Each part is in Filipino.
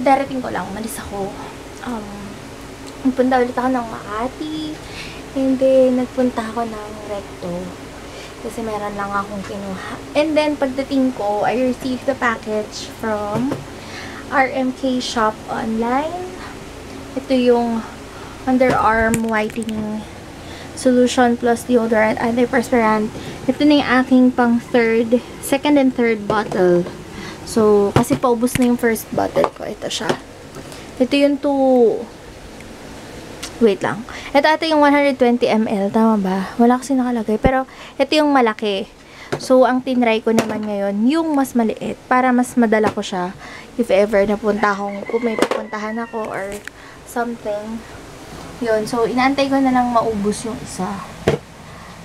darating ko lang, umalis ako. Nagpunta ulit ako ng Makati. And then, nagpunta ako ng Recto. Kasi meron lang akong kinuha. And then, pagdating ko, I received the package from RMK Shop Online. Ito yung underarm whitening solution plus deodorant antiperspirant. Ito na yung aking pang second and third bottle. So, kasi paubos na yung first bottle ko. Ito siya. Ito yung wait lang. Ito ata yung 120 ml. Tama ba? Wala kasi nakalagay. Pero, ito yung malaki. So, ang tinry ko naman ngayon, yung mas maliit. Para mas madala ko siya. If ever napunta akong, kung may pupuntahan ako or something. Yun. So, inaantay ko na lang maubos yung isa.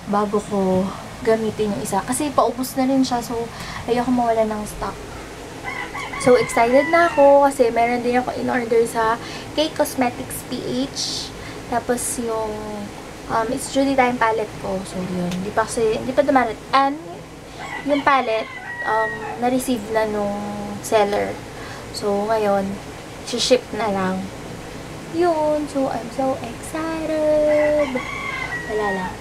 Bago ko gamitin yung isa. Kasi paubos na rin siya. So, ayoko mawala ng stock. So, excited na ako. Kasi meron din ako in-order sa K-Cosmetics PH. Tapos yung It's Judy Time palette ko. So, yun. Hindi pa dumarat. And, yung palette, na-receive na nung seller. So, ngayon, ship na lang. Yun. So, I'm so excited. Wala lang.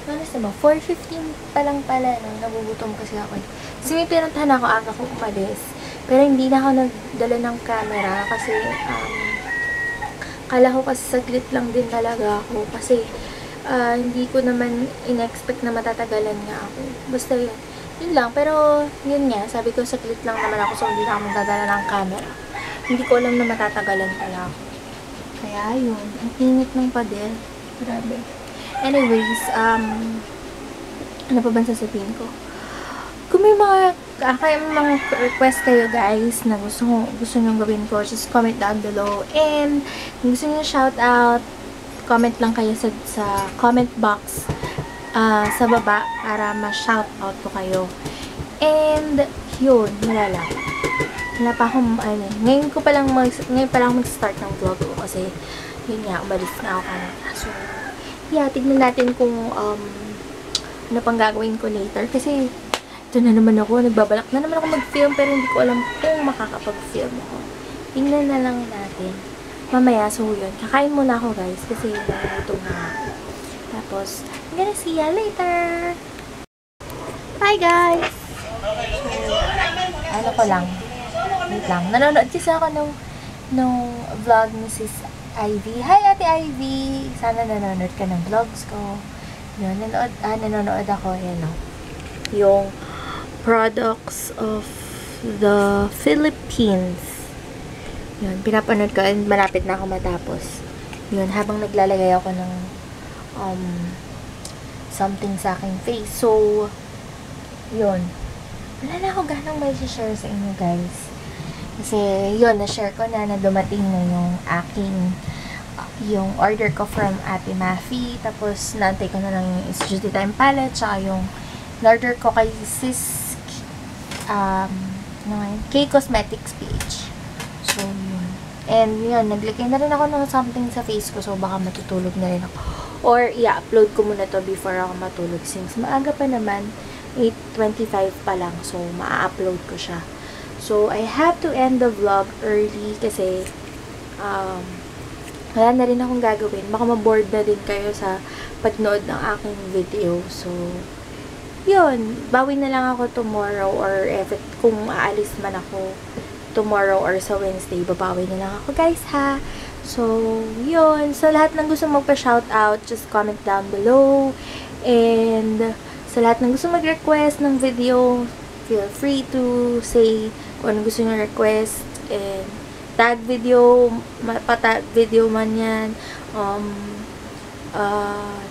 Ano na ba? 4:15 pa lang pala. No? Nagugutom kasi ako. Kasi may pinuntahan ako aga kong umalis. Pero hindi na ako nagdala ng camera. Kasi, kala ko kasi saglit lang din talaga ako. Kasi, hindi ko naman in-expect na matatagalan nga ako. Basta yun. Yun lang. Pero, yun nga. Sabi ko, saglit lang naman ako. So, hindi na ako magdadala ng camera. Hindi ko alam na matatagalan pala ako. Kaya, yun. Ang init ng pader. Grabe. Anyways, ano pa ba sasabihin ko? Kung may mga request kayo guys na gusto nyo gawin ko, just comment down below. And kung gusto nyo shout out, comment lang kayo sa comment box sa baba para ma-shout out ko kayo. And yun, wala lang. Wala pa akong, ngayon pa lang mag-start ng vlog ko kasi yun nga, umalis na ako kanina. So, yeah, tignan natin kung ano pang gagawin ko later. Kasi, ito na naman ako. Nagbabalak na naman ako mag-film pero hindi ko alam kung makakapag-film ako. Tingnan na lang natin. Mamaya, so yun. Kakain muna ako guys kasi nagutom na ako. Tapos, I'm gonna see ya later! Bye guys! So, ano ko lang. Wait lang. Nanonood kasi ako nung vlog ni Sis Ivy. Hi, Ate Ivy! Sana nanonood ka ng vlogs ko. Yun, nanonood ako. Yan, no? Yung products of the Philippines. Yun, pinapanood ko. And malapit na ako matapos. Yun, habang naglalagay ako ng something sa aking face. So, yun. Wala na ako ganang may share sa inyo, guys. Kasi, yun, na-share ko na dumating na yung order ko from Ate Mafi. Tapos, naantay ko na lang yung It's Judy Time palette. Tsaka yung order ko kay Sis K-Cosmetics PH. So, yun. And, yun, naglagay na rin ako ng something sa face ko. So, baka matutulog na rin ako. Or, i-upload ko muna to before ako matulog. Since maaga pa naman, 8:25 pa lang. So, ma-upload ko siya. So, I have to end the vlog early kasi wala na rin akong gagawin. Baka ma-bored na din kayo sa pagnood ng aking video. So, yun. Bawi na lang ako tomorrow or kung aalis man ako tomorrow or sa Wednesday, babawi na lang ako guys ha. So, yun. So, lahat ng gusto magpa-shoutout, just comment down below. And, sa lahat ng gusto mag-request ng video, feel free to say kung ano gusto nyo request. And, tag video, patag video man yan,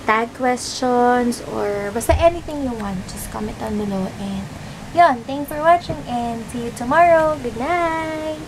tag questions, or basta anything you want, just comment down below. And, yun, thanks for watching and see you tomorrow. Good night!